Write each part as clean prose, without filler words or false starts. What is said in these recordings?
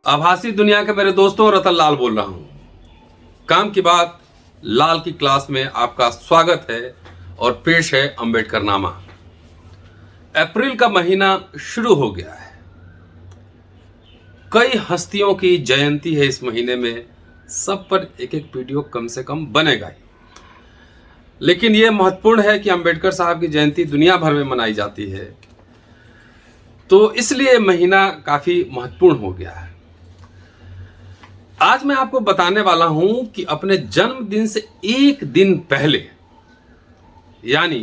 आभासी दुनिया के मेरे दोस्तों, रतन लाल बोल रहा हूं। काम की बात लाल की क्लास में आपका स्वागत है और पेश है अंबेडकर नामा। अप्रैल का महीना शुरू हो गया है। कई हस्तियों की जयंती है इस महीने में। सब पर एक एक वीडियो कम से कम बनेगा ही, लेकिन यह महत्वपूर्ण है कि अंबेडकर साहब की जयंती दुनिया भर में मनाई जाती है, तो इसलिए महीना काफी महत्वपूर्ण हो गया है। आज मैं आपको बताने वाला हूं कि अपने जन्मदिन से एक दिन पहले यानी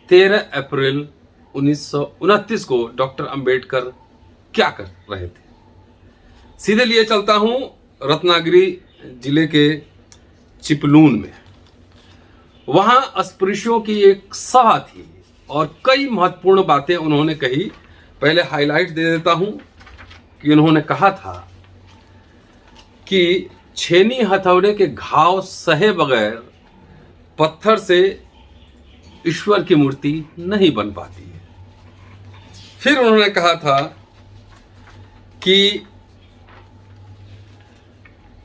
13 अप्रैल 1929 को डॉक्टर अंबेडकर क्या कर रहे थे। सीधे लिए चलता हूं रत्नागिरी जिले के चिपलून में। वहां अस्पृश्यों की एक सभा थी और कई महत्वपूर्ण बातें उन्होंने कही। पहले हाईलाइट दे देता हूं कि उन्होंने कहा था कि छेनी हथौड़े के घाव सहे बगैर पत्थर से ईश्वर की मूर्ति नहीं बन पाती है। फिर उन्होंने कहा था कि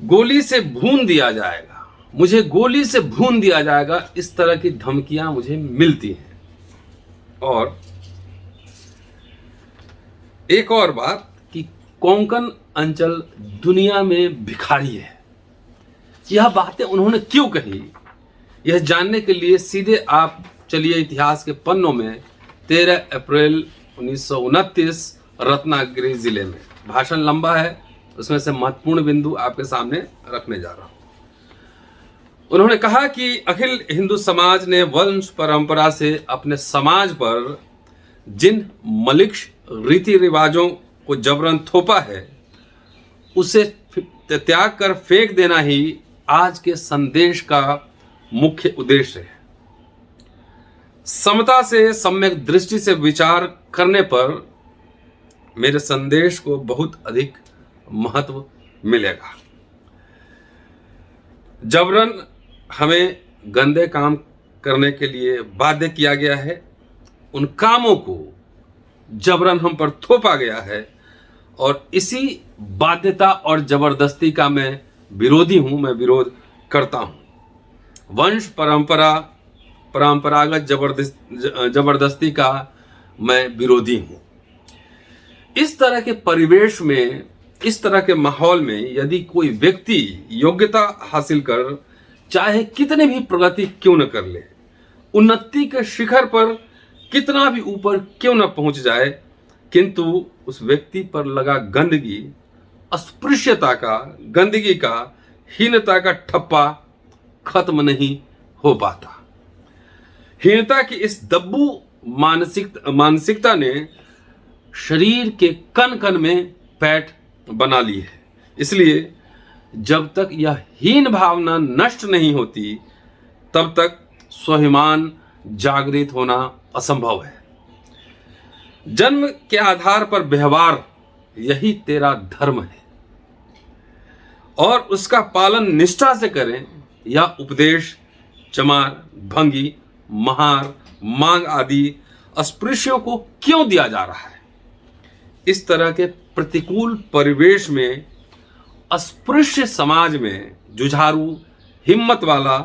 गोली से भून दिया जाएगा, मुझे गोली से भून दिया जाएगा, इस तरह की धमकियां मुझे मिलती हैं। और एक और बात कि कोंकण अंचल दुनिया में भिखारी है। यह बातें उन्होंने क्यों कही, यह जानने के लिए सीधे आप चलिए इतिहास के पन्नों में 13 अप्रैल 1929 रत्नागिरी जिले में। भाषण लंबा है, उसमें से महत्वपूर्ण बिंदु आपके सामने रखने जा रहा हूं। उन्होंने कहा कि अखिल हिंदू समाज ने वंश परंपरा से अपने समाज पर जिन मलिक्ष रीति रिवाजों को जबरन थोपा है, उसे त्याग कर फेंक देना ही आज के संदेश का मुख्य उद्देश्य है। समता से सम्यक दृष्टि से विचार करने पर मेरे संदेश को बहुत अधिक महत्व मिलेगा। जबरन हमें गंदे काम करने के लिए बाध्य किया गया है, उन कामों को जबरन हम पर थोपा गया है और इसी बाध्यता और जबरदस्ती का मैं विरोधी हूं, मैं विरोध करता हूं। वंश परंपरागत जबरदस्ती का मैं विरोधी हूं। इस तरह के परिवेश में, इस तरह के माहौल में यदि कोई व्यक्ति योग्यता हासिल कर चाहे कितने भी प्रगति क्यों न कर ले, उन्नति के शिखर पर कितना भी ऊपर क्यों न पहुंच जाए, किंतु उस व्यक्ति पर लगा गंदगी, अस्पृश्यता का, गंदगी का, हीनता का ठप्पा खत्म नहीं हो पाता। हीनता की इस दब्बू मानसिकता ने शरीर के कण कण में पैठ बना ली है। इसलिए जब तक यह हीन भावना नष्ट नहीं होती, तब तक स्वाभिमान जागृत होना असंभव है। जन्म के आधार पर व्यवहार, यही तेरा धर्म है और उसका पालन निष्ठा से करें। यह उपदेश चमार, भंगी, महार, मांग आदि अस्पृश्यों को क्यों दिया जा रहा है? इस तरह के प्रतिकूल परिवेश में अस्पृश्य समाज में जुझारू, हिम्मत वाला,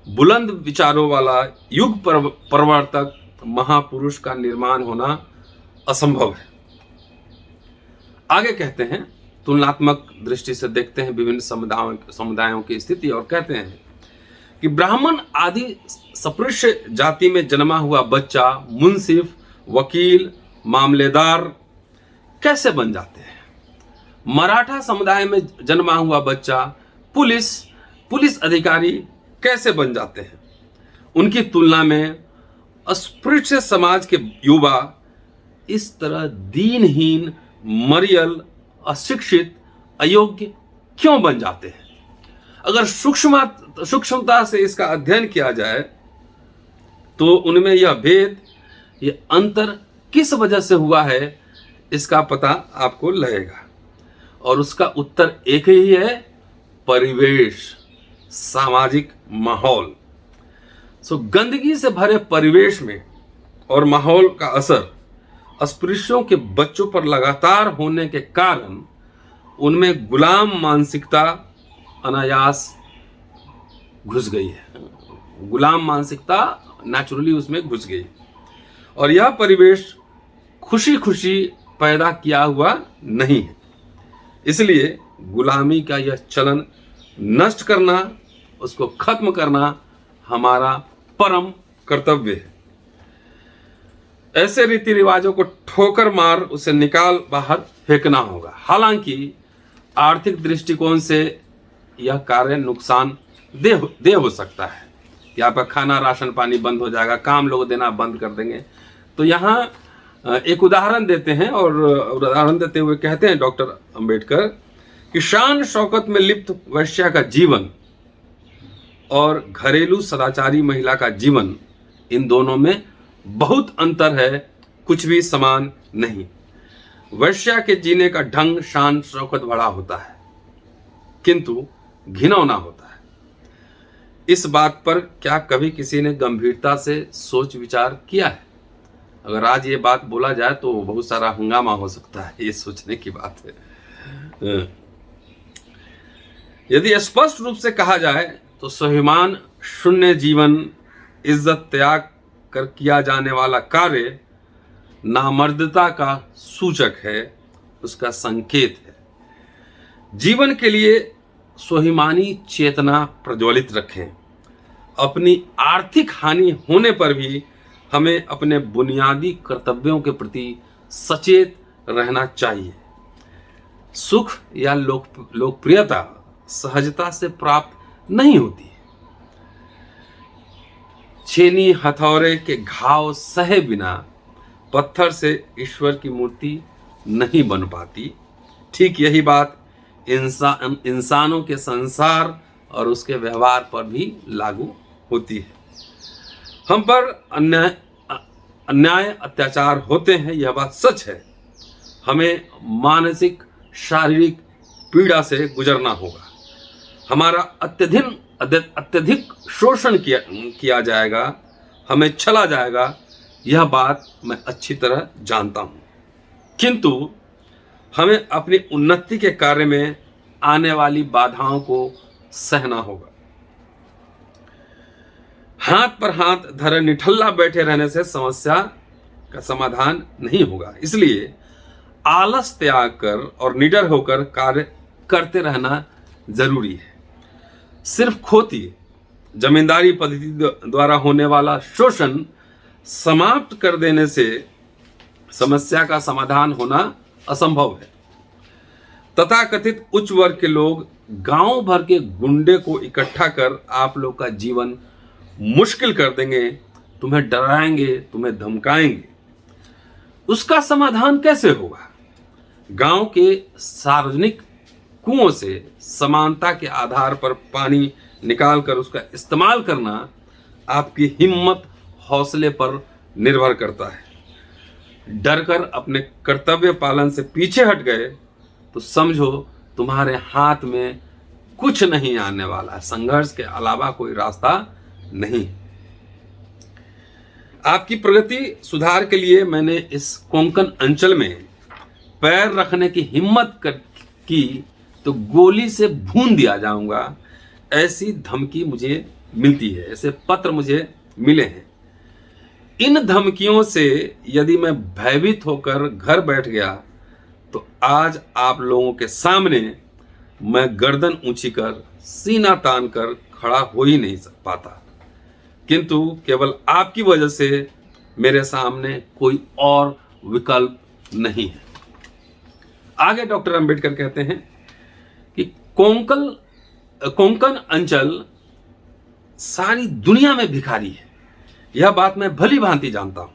बुलंद विचारों वाला युग प्रवर्तक महापुरुष का निर्माण होना असंभव है। आगे कहते हैं, तुलनात्मक दृष्टि से देखते हैं विभिन्न समुदायों की स्थिति और कहते हैं कि ब्राह्मण आदि स्पृश्य जाति में जन्मा हुआ बच्चा मुंसिफ, वकील, मामलेदार कैसे बन जाते हैं। मराठा समुदाय में जन्मा हुआ बच्चा पुलिस अधिकारी कैसे बन जाते हैं। उनकी तुलना में अस्पृश्य समाज के युवा इस तरह दीनहीन, मरियल, अशिक्षित, अयोग्य क्यों बन जाते हैं? अगर सूक्ष्मता से इसका अध्ययन किया जाए तो उनमें यह भेद, यह अंतर किस वजह से हुआ है, इसका पता आपको लगेगा। और उसका उत्तर एक ही है, परिवेश, सामाजिक माहौल। गंदगी से भरे परिवेश में और माहौल का असर अस्पृश्यों के बच्चों पर लगातार होने के कारण उनमें गुलाम मानसिकता अनायास घुस गई है। गुलाम मानसिकता नेचुरली उसमें घुस गई और यह परिवेश खुशी खुशी पैदा किया हुआ नहीं है। इसलिए गुलामी का यह चलन नष्ट करना, उसको खत्म करना हमारा परम कर्तव्य है। ऐसे रीति रिवाजों को ठोकर मार उसे निकाल बाहर फेंकना होगा। हालांकि आर्थिक दृष्टिकोण से यह कार्य नुकसान दे हो सकता है कि आपका खाना राशन पानी बंद हो जाएगा, काम लोग देना बंद कर देंगे। तो यहाँ एक उदाहरण देते हैं और उदाहरण देते हुए कहते हैं डॉक्टर अंबेडकर कि शान शौकत में लिप्त वैश्या का जीवन और घरेलू सदाचारी महिला का जीवन, इन दोनों में बहुत अंतर है, कुछ भी समान नहीं। वैश्या के जीने का ढंग शान शौकत भरा होता है किंतु घिनौना होता है। इस बात पर क्या कभी किसी ने गंभीरता से सोच विचार किया है? अगर आज ये बात बोला जाए तो बहुत सारा हंगामा हो सकता है, ये सोचने की बात है। यदि स्पष्ट रूप से कहा जाए तो स्वाभिमान शून्य जीवन, इज्जत त्याग कर किया जाने वाला कार्य नामर्दता का सूचक है, उसका संकेत है। जीवन के लिए स्वाभिमानी चेतना प्रज्वलित रखें। अपनी आर्थिक हानि होने पर भी हमें अपने बुनियादी कर्तव्यों के प्रति सचेत रहना चाहिए। सुख या लोकप्रियता सहजता से प्राप्त नहीं होती। छेनी हथौरे के घाव सहे बिना पत्थर से ईश्वर की मूर्ति नहीं बन पाती। ठीक यही बात इंसानों के संसार और उसके व्यवहार पर भी लागू होती है। हम पर अन्याय अत्याचार होते हैं, यह बात सच है। हमें मानसिक शारीरिक पीड़ा से गुजरना होगा। हमारा अत्यधिक शोषण किया जाएगा, हमें छला जाएगा, यह बात मैं अच्छी तरह जानता हूँ। किंतु हमें अपनी उन्नति के कार्य में आने वाली बाधाओं को सहना होगा। हाथ पर हाथ धरे निठल्ला बैठे रहने से समस्या का समाधान नहीं होगा। इसलिए आलस त्याग कर और निडर होकर कार्य करते रहना जरूरी है। सिर्फ खोती जमींदारी पद्धति द्वारा होने वाला शोषण समाप्त कर देने से समस्या का समाधान होना असंभव है। तथाकथित उच्च वर्ग के लोग गांव भर के गुंडे को इकट्ठा कर आप लोग का जीवन मुश्किल कर देंगे, तुम्हें डराएंगे, तुम्हें धमकाएंगे। उसका समाधान कैसे होगा? गांव के सार्वजनिक कुओं से समानता के आधार पर पानी निकालकर उसका इस्तेमाल करना आपकी हिम्मत हौसले पर निर्भर करता है। डरकर अपने कर्तव्य पालन से पीछे हट गए तो समझो तुम्हारे हाथ में कुछ नहीं आने वाला। संघर्ष के अलावा कोई रास्ता नहीं। आपकी प्रगति सुधार के लिए मैंने इस कोंकण अंचल में पैर रखने की हिम्मत की तो गोली से भून दिया जाऊंगा, ऐसी धमकी मुझे मिलती है, ऐसे पत्र मुझे मिले हैं। इन धमकियों से यदि मैं भयभीत होकर घर बैठ गया तो आज आप लोगों के सामने मैं गर्दन ऊंची कर सीना तान कर खड़ा हो ही नहीं पाता, किंतु केवल आपकी वजह से मेरे सामने कोई और विकल्प नहीं है। आगे डॉक्टर अंबेडकर कहते हैं कि कोंकण अंचल सारी दुनिया में भिखारी है। यह बात मैं भली भांति जानता हूं।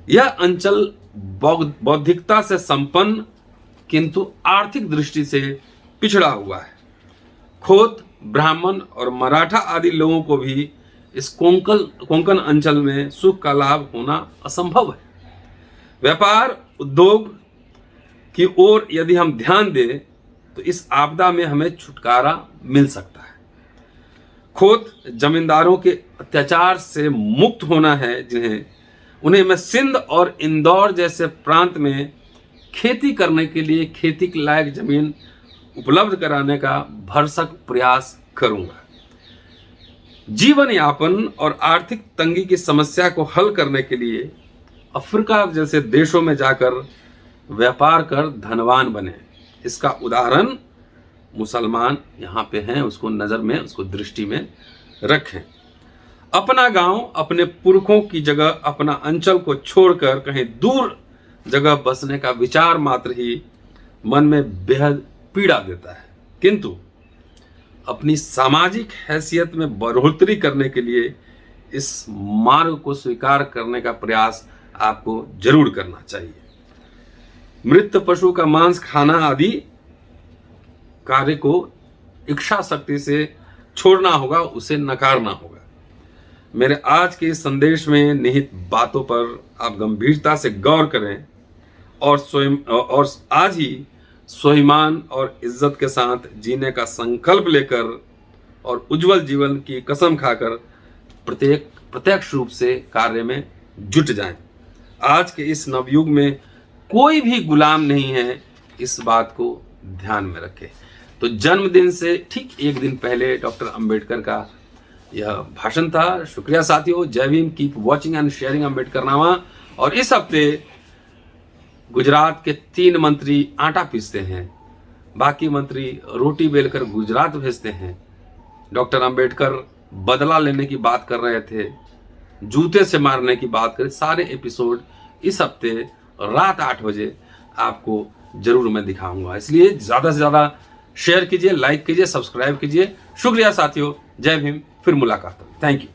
यह अंचल बौद्धिकता से संपन्न किंतु आर्थिक दृष्टि से पिछड़ा हुआ है। खोत, ब्राह्मण और मराठा आदि लोगों को भी इस कोंकण अंचल में सुख का लाभ होना असंभव है। व्यापार उद्योग की ओर यदि हम ध्यान दें तो इस आपदा में हमें छुटकारा मिल सकता है। खोत जमींदारों के अत्याचार से मुक्त होना है, उन्हें मैं सिंध और इंदौर जैसे प्रांत में खेती करने के लिए खेती के लायक जमीन उपलब्ध कराने का भरसक प्रयास करूंगा। जीवन यापन और आर्थिक तंगी की समस्या को हल करने के लिए अफ्रीका जैसे देशों में जाकर व्यापार कर धनवान बने। इसका उदाहरण मुसलमान यहाँ पे हैं, उसको नजर में, उसको दृष्टि में रखें। अपना गांव, अपने पुरखों की जगह, अपना अंचल को छोड़कर कहीं दूर जगह बसने का विचार मात्र ही मन में बेहद पीड़ा देता है, किंतु अपनी सामाजिक हैसियत में बढ़ोतरी करने के लिए इस मार्ग को स्वीकार करने का प्रयास आपको जरूर करना चाहिए। मृत पशु का मांस खाना आदि कार्य को इच्छा शक्ति से छोड़ना होगा, उसे नकारना होगा। मेरे आज के इस संदेश में निहित बातों पर आप गंभीरता से गौर करें और आज ही स्वाभिमान और इज्जत के साथ जीने का संकल्प लेकर और उज्जवल जीवन की कसम खाकर प्रत्यक्ष रूप से कार्य में जुट जाएं। आज के इस नवयुग में कोई भी गुलाम नहीं है, इस बात को ध्यान में रखें। तो जन्मदिन से ठीक एक दिन पहले डॉक्टर अंबेडकर का यह भाषण था। शुक्रिया साथियों, जय Bhim, keep watching and sharing Ambedkarnama. और इस हफ्ते गुजरात के 3 मंत्री आटा पीसते हैं, बाकी मंत्री रोटी बेलकर गुजरात भेजते हैं। डॉक्टर अंबेडकर बदला लेने की बात कर रहे थे, जूते से मारने की बात करें। सारे एपिसोड इस हफ्ते रात 8 बजे आपको जरूर मैं दिखाऊंगा, इसलिए ज़्यादा से ज़्यादा शेयर कीजिए, लाइक कीजिए, सब्सक्राइब कीजिए। शुक्रिया साथियों, जय भीम, फिर मुलाकात होगी। Thank you.